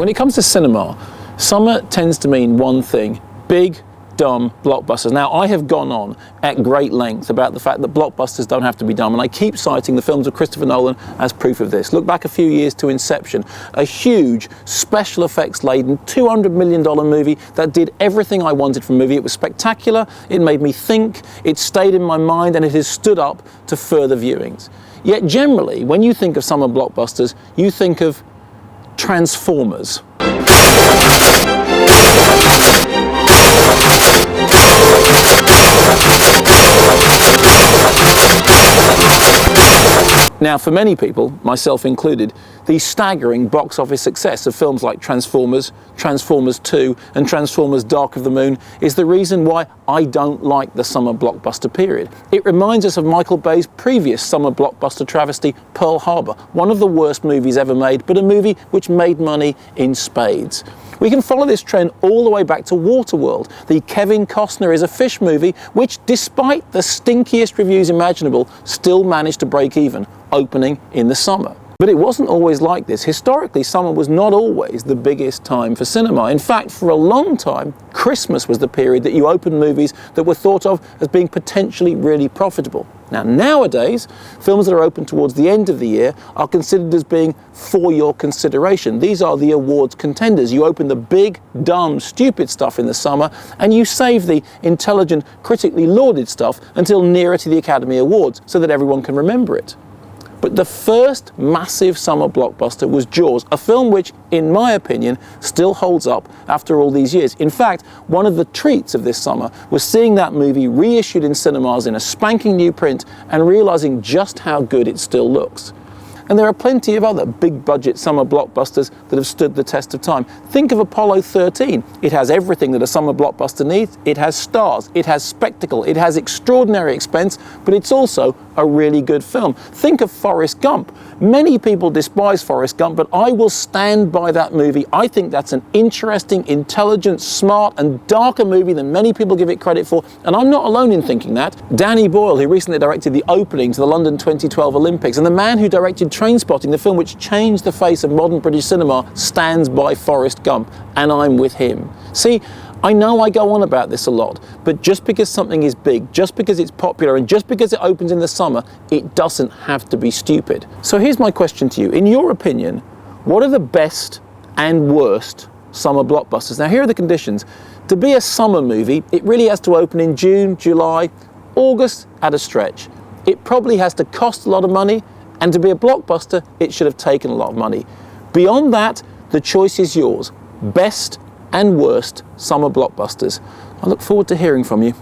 When it comes to cinema, summer tends to mean one thing: big, dumb blockbusters. Now, I have gone on at great length about the fact that blockbusters don't have to be dumb, and I keep citing the films of Christopher Nolan as proof of this. Look back a few years to Inception, a huge special effects laden $200 million movie that did everything I wanted from a movie. It was spectacular, it made me think, it stayed in my mind, and it has stood up to further viewings. Yet generally, when you think of summer blockbusters, you think of Transformers. Now, for many people, myself included, the staggering box office success of films like Transformers, Transformers 2 and Transformers Dark of the Moon is the reason why I don't like the summer blockbuster period. It reminds us of Michael Bay's previous summer blockbuster travesty, Pearl Harbor, one of the worst movies ever made, but a movie which made money in spades. We can follow this trend all the way back to Waterworld, the Kevin Costner is a fish movie which, despite the stinkiest reviews imaginable, still managed to break even, opening in the summer. But it wasn't always like this. Historically, summer was not always the biggest time for cinema. In fact, for a long time, Christmas was the period that you opened movies that were thought of as being potentially really profitable. Now, nowadays, films that are open towards the end of the year are considered as being for your consideration. These are the awards contenders. You open the big, dumb, stupid stuff in the summer, and you save the intelligent, critically lauded stuff until nearer to the Academy Awards so that everyone can remember it. But the first massive summer blockbuster was Jaws, a film which, in my opinion, still holds up after all these years. In fact, one of the treats of this summer was seeing that movie reissued in cinemas in a spanking new print and realizing just how good it still looks. And there are plenty of other big-budget summer blockbusters that have stood the test of time. Think of Apollo 13. It has everything that a summer blockbuster needs. It has stars, it has spectacle, it has extraordinary expense, but it's also a really good film. Think of Forrest Gump. Many people despise Forrest Gump, but I will stand by that movie. I think that's an interesting, intelligent, smart, and darker movie than many people give it credit for, and I'm not alone in thinking that. Danny Boyle, who recently directed the opening to the London 2012 Olympics, and the man who directed Trainspotting, the film which changed the face of modern British cinema, stands by Forrest Gump, and I'm with him. See, I know I go on about this a lot, but just because something is big, just because it's popular, and just because it opens in the summer, it doesn't have to be stupid. So here's my question to you. In your opinion, what are the best and worst summer blockbusters? Now, here are the conditions. To be a summer movie, it really has to open in June, July, August at a stretch. It probably has to cost a lot of money, and to be a blockbuster, it should have taken a lot of money. Beyond that, the choice is yours. Best and worst summer blockbusters. I look forward to hearing from you.